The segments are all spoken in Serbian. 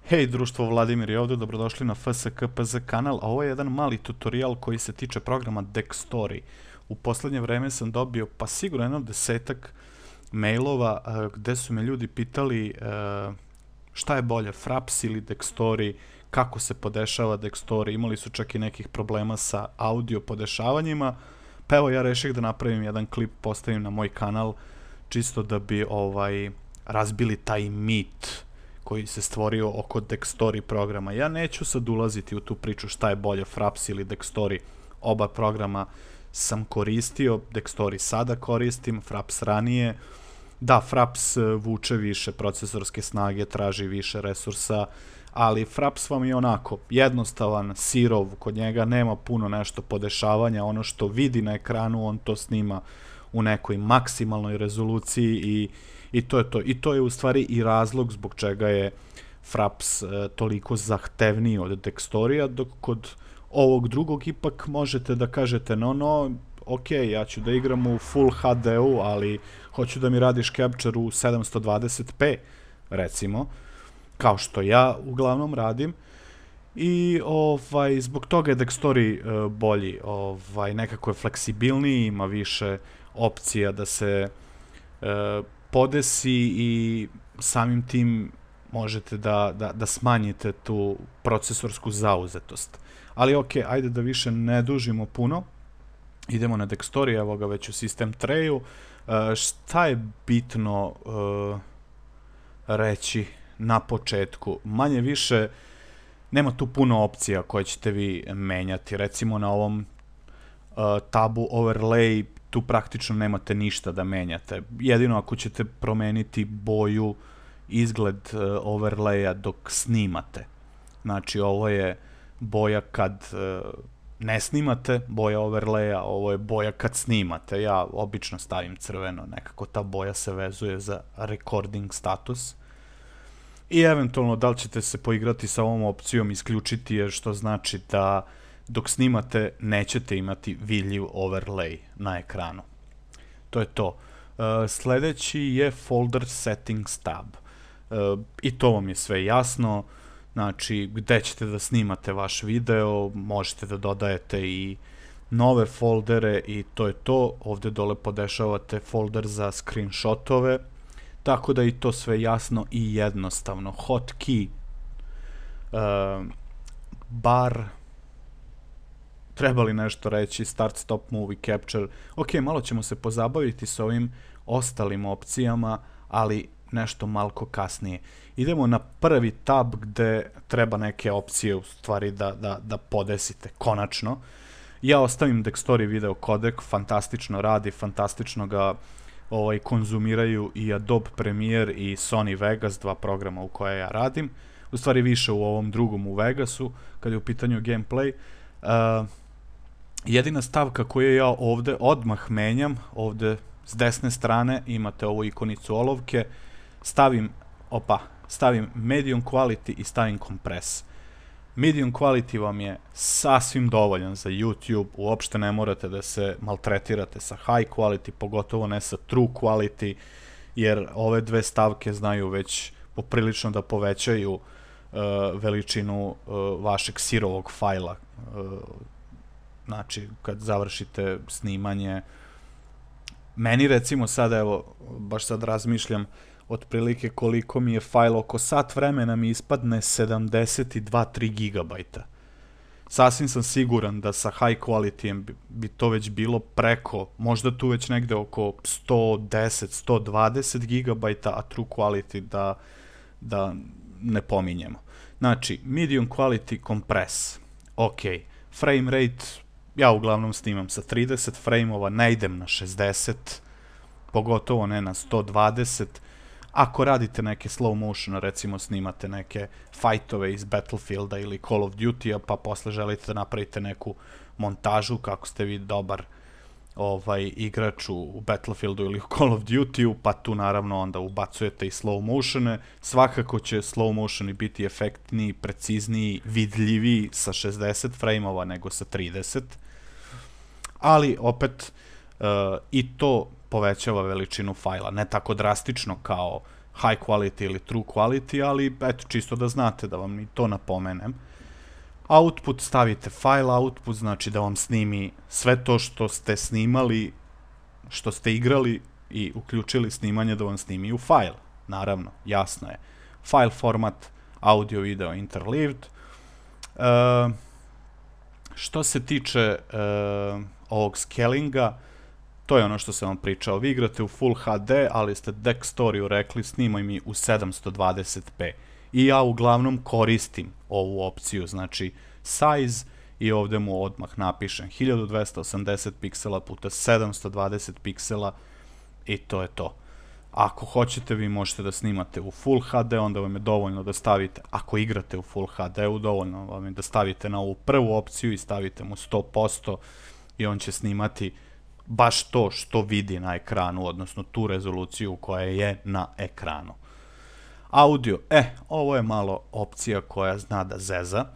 Hej društvo, Vladimir je ovdje, dobrodošli na FSKPZ kanal, a ovo je jedan mali tutorial koji se tiče programa Dextory. U posljednje vreme sam dobio pa sigurno jedno 10-ak mailova gde su me ljudi pitali šta je bolje, Fraps ili Dextory, kako se podešava Dextory, imali su čak i nekih problema sa audio podešavanjima, pa evo ja reših da napravim jedan klip, postavim na moj kanal, čisto da bi razbili taj mit koji se stvorio oko Dextory programa. Ja neću sad ulaziti u tu priču šta je bolje, Fraps ili Dextory. Oba programa sam koristio, Dextory sada koristim, Fraps ranije. Da, Fraps vuče više procesorske snage, traži više resursa, ali Fraps vam je onako jednostavan, sirov, kod njega nema puno nešto podešavanja, ono što vidi na ekranu on to snima u nekoj maksimalnoj rezoluciji i to je to. I to je u stvari i razlog zbog čega je Fraps toliko zahtevniji od Dextorya, dok kod ovog drugog ipak možete da kažete ok, ja ću da igram u Full HD-u, ali hoću da mi radiš capture u 720p, recimo, kao što ja uglavnom radim. I zbog toga je Dextory bolji, nekako je fleksibilniji, ima više opcija da se podesi i samim tim možete da smanjite tu procesorsku zauzetost. Ali ok, ajde da više ne dužimo puno. Idemo na Dextory, evo ga već u System Trayu. Šta je bitno reći na početku? Manje više nema tu puno opcija koje ćete vi menjati. Recimo na ovom tabu Overlay tu praktično nemate ništa da menjate. Jedino ako ćete promeniti boju, izgled overlaya dok snimate. Znači ovo je boja kad ne snimate, boja overlaya, ovo je boja kad snimate. Ja obično stavim crveno, nekako ta boja se vezuje za recording status. I eventualno da li ćete se poigrati sa ovom opcijom, isključiti je, što znači da dok snimate nećete imati vidljiv overlay na ekranu. To je to. Sljedeći je Folder Settings tab. I to vam je sve jasno. Znači, gde ćete da snimate vaš video, možete da dodajete i nove foldere i to je to. Ovdje dole podešavate folder za screenshotove. Tako da i to sve jasno i jednostavno. Hotkey, bar, treba li nešto reći, start, stop, movie, capture. Ok, malo ćemo se pozabaviti s ovim ostalim opcijama, ali nešto malko kasnije. Idemo na prvi tab gde treba neke opcije u stvari da podesite, konačno. Ja ostavim Dextory video kodek, fantastično radi, fantastično ga konzumiraju i Adobe Premiere i Sony Vegas, dva programa u koje ja radim. U stvari više u ovom drugom, u Vegasu, kad je u pitanju gameplay. Jedina stavka koju ja ovde odmah menjam, ovde s desne strane imate ovu ikonicu olovke, stavim medium quality i stavim compress. Medium quality vam je sasvim dovoljan za YouTube, uopšte ne morate da se maltretirate sa high quality, pogotovo ne sa true quality, jer ove dve stavke znaju već poprilično da povećaju veličinu vašeg sirovog fajla. Znači, kad završite snimanje, meni recimo sada, evo, baš sad razmišljam, otprilike koliko mi je fajl, oko sat vremena mi ispadne 72-3 gigabajta. Sasvim sam siguran da sa high quality bi to već bilo preko, možda tu već negde oko 110-120 gigabajta, a true quality da ne pominjemo. Znači, medium quality compress, ok, frame rate, ja uglavnom snimam sa 30 frameova, ne idem na 60, pogotovo ne na 120. Ako radite neke slow motion, recimo snimate neke fightove iz Battlefielda ili Call of Duty-a, pa posle želite da napravite neku montažu kako ste vi dobar igrač u Battlefieldu ili u Call of Duty-u, pa tu naravno onda ubacujete i slow motione. Svakako će slow motioni biti efektniji, precizniji, vidljiviji sa 60 frameova nego sa 30. Ali opet i to povećava veličinu fajla, ne tako drastično kao high quality ili true quality, ali eto, čisto da znate, da vam i to napomenem. Output stavite file output, znači da vam snimi sve to što ste snimali, što ste igrali i uključili snimanje, da vam snimi u file. Naravno, jasno je. File format, audio, video, interleaved. Što se tiče ovog scalinga, to je ono što sam vam pričao. Vi igrate u Full HD, ali ste Dextoriju rekli snimaj mi u 720p. I ja uglavnom koristim ovu opciju, znači size, i ovdje mu odmah napišem 1280 piksela puta 720 piksela i to je to. Ako hoćete, vi možete da snimate u Full HD, onda vam je dovoljno da stavite, ako igrate u Full HD-u, dovoljno vam je da stavite na ovu prvu opciju i stavite mu 100% i on će snimati baš to što vidi na ekranu, odnosno tu rezoluciju koja je na ekranu. Audio, ovo je malo opcija koja zna da zeza.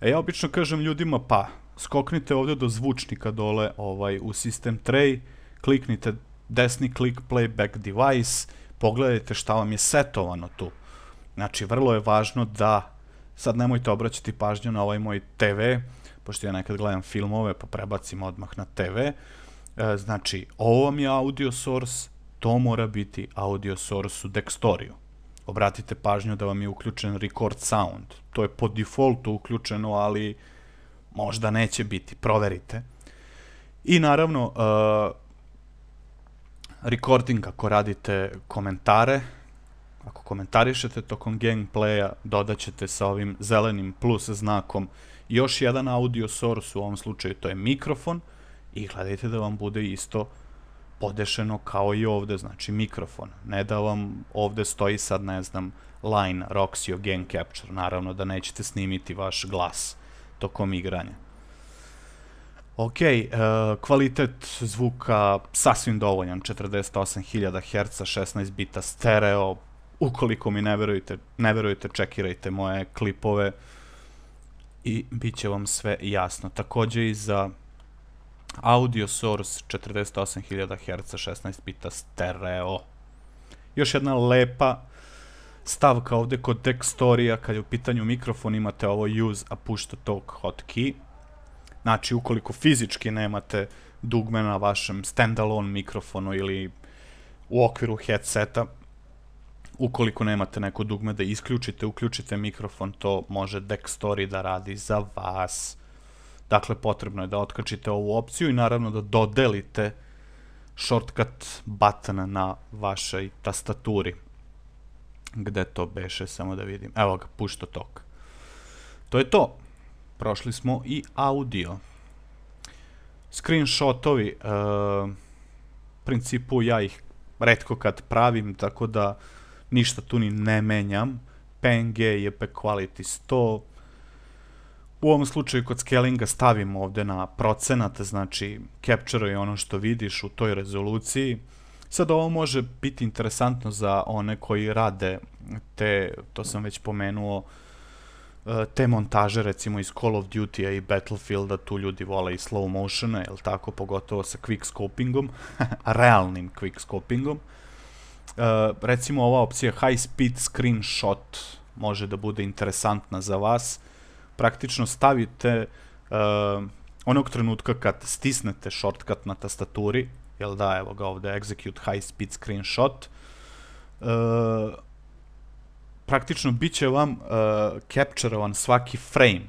Ja obično kažem ljudima, pa skoknite ovdje do zvučnika dole u System Tray, kliknite desni klik Playback Device, pogledajte šta vam je setovano tu. Znači, vrlo je važno da, sad nemojte obraćati pažnju na ovaj moj TV, pošto ja nekad gledam filmove pa prebacim odmah na TV. Znači, ovo vam je audio source, to mora biti audio source u Dextoriju. Obratite pažnju da vam je uključen record sound. To je po defaultu uključeno, ali možda neće biti. Proverite. I naravno, recording ako radite komentare, ako komentarišete tokom gameplaya, dodat ćete sa ovim zelenim plus znakom još jedan audio source, u ovom slučaju to je mikrofon, i gledajte da vam bude isto podešeno kao i ovde, znači mikrofon. Ne da vam ovde stoji sad, ne znam, line Roxio Game Capture, naravno da nećete snimiti vaš glas tokom igranja. Ok, kvalitet zvuka sasvim dovoljan, 48.000 Hz, 16 bita stereo. Ukoliko mi ne verujete, čekirajte moje klipove i bit će vam sve jasno. Takođe i za audio source 48.000 Hz, 16 bita stereo. Još jedna lepa stavka ovde kod Dextorija, kad je u pitanju mikrofon, imate ovo use a push to talk hotkey. Znači, ukoliko fizički nemate dugme na vašem standalone mikrofonu ili u okviru headseta, ukoliko nemate neko dugme da isključite, uključite mikrofon, to može Dextory da radi za vas. Dakle, potrebno je da otkačite ovu opciju i naravno da dodelite shortcut button na vašoj tastaturi. Gde to beše, samo da vidim. Evo ga, push to talk. To je to. Prošli smo i audio. Screenshotovi, u principu ja ih retko kad pravim, tako da ništa tu ni ne menjam. PNG je quality 100. U ovom slučaju kod scalinga stavim ovde na procenat, znači capture je ono što vidiš u toj rezoluciji. Sad ovo može biti interesantno za one koji rade te, to sam već pomenuo, te montaže recimo iz Call of Duty-a i Battlefielda, tu ljudi vole i slow motione, jel tako, pogotovo sa quick scopingom, realnim quick scopingom. Recimo ova opcija high speed screenshot može da bude interesantna za vas. Praktično stavite onog trenutka kad stisnete shortcut na tastaturi, jel da, evo ga ovde, execute high speed screenshot, praktično bit će vam captureovan svaki frame,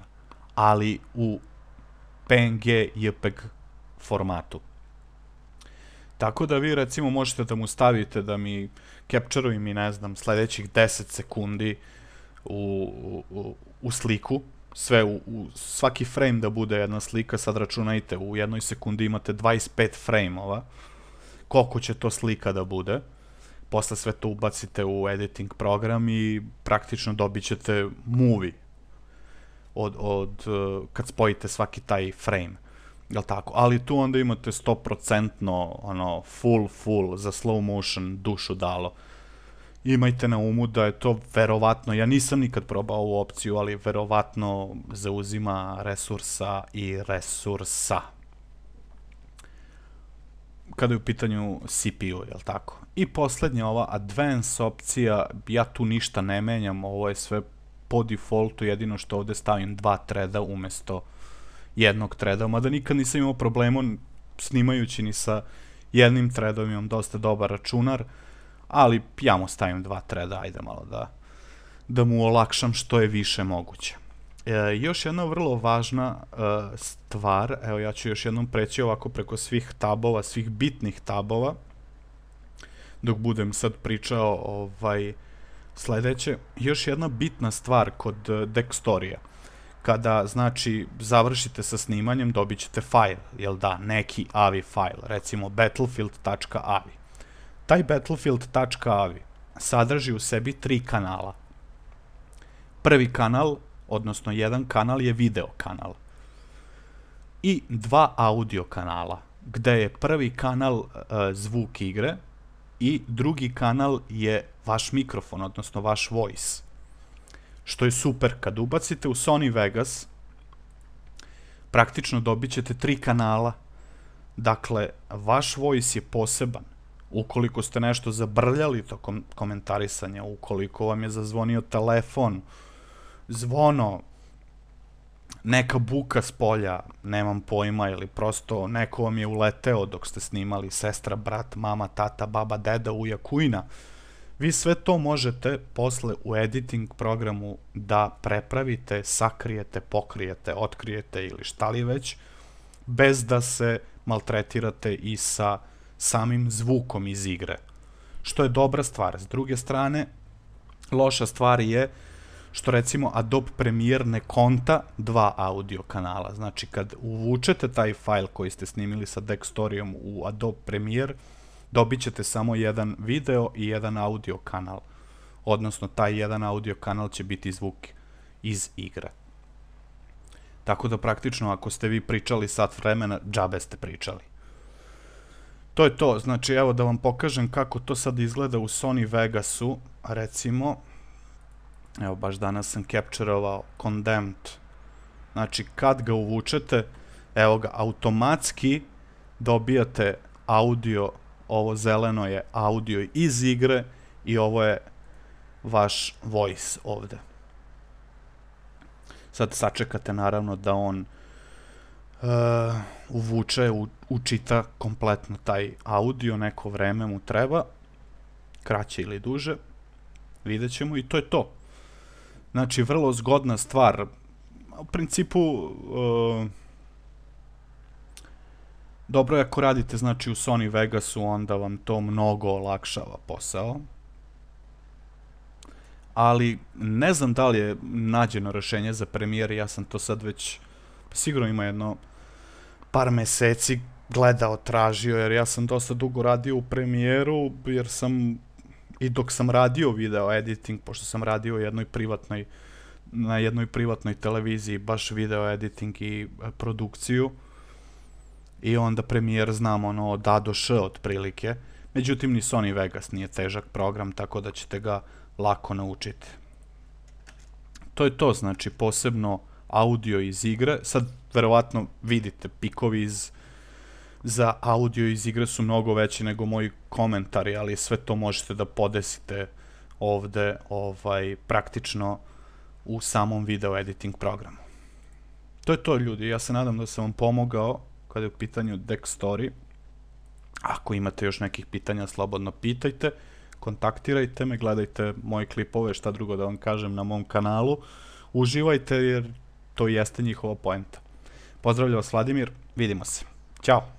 ali u PNG JPEG formatu. Tako da vi recimo možete da mu stavite da mi capture-uje mi, ne znam, sledećih 10 sekundi u sliku, svaki frame da bude jedna slika. Sad računajte, u jednoj sekundi imate 25 frame-ova, koliko će to slika da bude. Posle sve to ubacite u editing program i praktično dobit ćete movie kad spojite svaki taj frame, jel tako? Ali tu onda imate 100% ono full za slow motion dušu dalo. Imajte na umu da je to verovatno, ja nisam nikad probao ovu opciju, ali verovatno zauzima resursa i resursa. kada je u pitanju CPU, jel tako? I poslednja ova Advanced opcija, ja tu ništa ne menjam, ovo je sve po defaultu, jedino što ovde stavim 2 threada umesto jednog threada, mada nikad nisam imao problema snimajući ni sa jednim threadom, imam dosta dobar računar, ali ja mu stavim 2 threada, ajde malo da mu olakšam što je više moguće. Još jedna vrlo važna stvar, evo ja ću još jednom preći ovako preko svih tabova, svih bitnih tabova, dok budem sad pričao sledeće. Još jedna bitna stvar kod Dextorija, kada znači završite sa snimanjem dobit ćete fajl, jel da, neki AVI fajl, recimo battlefield.avi. Taj battlefield.avi sadrži u sebi 3 kanala. Prvi kanal, odnosno jedan kanal je video kanal i 2 audio kanala, gde je prvi kanal zvuk igre i drugi kanal je vaš mikrofon, odnosno vaš voice. Što je super, kad ubacite u Sony Vegas, praktično dobit ćete 3 kanala. Dakle, vaš voice je poseban. Ukoliko ste nešto zabrljali tokom komentarisanja, ukoliko vam je zazvonio telefon, zvono, neka buka s polja, nemam pojma, ili prosto neko vam je uleteo dok ste snimali, sestra, brat, mama, tata, baba, deda, uja, kujna, vi sve to možete posle u editing programu da prepravite, sakrijete, pokrijete, otkrijete ili šta li već, bez da se maltretirate i sa samim zvukom iz igre. Što je dobra stvar. S druge strane, loša stvar je što recimo Adobe Premiere ne konta 2 audio kanala. Znači kad uvučete taj fajl koji ste snimili sa Dextorijom u Adobe Premiere, dobit ćete samo jedan video i jedan audio kanal. Odnosno taj jedan audio kanal će biti zvuk iz igre. Tako da praktično ako ste vi pričali sat vremena, džabe ste pričali. To je to, znači evo da vam pokažem kako to sad izgleda u Sony Vegasu, recimo, evo baš danas sam captureovao Condemned, znači kad ga uvučete, evo ga, automatski dobijate audio, ovo zeleno je audio iz igre i ovo je vaš voice ovde. Sad sačekate naravno da on uvuče, učita kompletno taj audio, neko vreme mu treba, kraće ili duže, vidjet ćemo i to je to. Znači, vrlo zgodna stvar. U principu, dobro je ako radite znači u Sony Vegasu, onda vam to mnogo olakšava posao. Ali ne znam da li je nađeno rešenje za Premiere, ja sam to sad već, sigurno ima jedno par meseci gledao, tražio, jer ja sam dosta dugo radio u Premieru, jer sam, i dok sam radio video editing, pošto sam radio na jednoj privatnoj televiziji, baš video editing i produkciju, i onda Premiere znam ono od A do Š otprilike, međutim ni Sony Vegas nije težak program, tako da ćete ga lako naučiti. To je to, znači posebno audio iz igre. Sad verovatno vidite pikovi za audio iz igre su mnogo veći nego moji komentari, ali sve to možete da podesite ovde praktično u samom video editing programu. To je to, ljudi, ja se nadam da sam vam pomogao kada je u pitanju Dextory. Ako imate još nekih pitanja, slobodno pitajte, kontaktirajte me, gledajte moje klipove, šta drugo da vam kažem, na mom kanalu. Uživajte jer to jeste njihova poenta. Pozdravlja vas Vladimir, vidimo se. Ćao!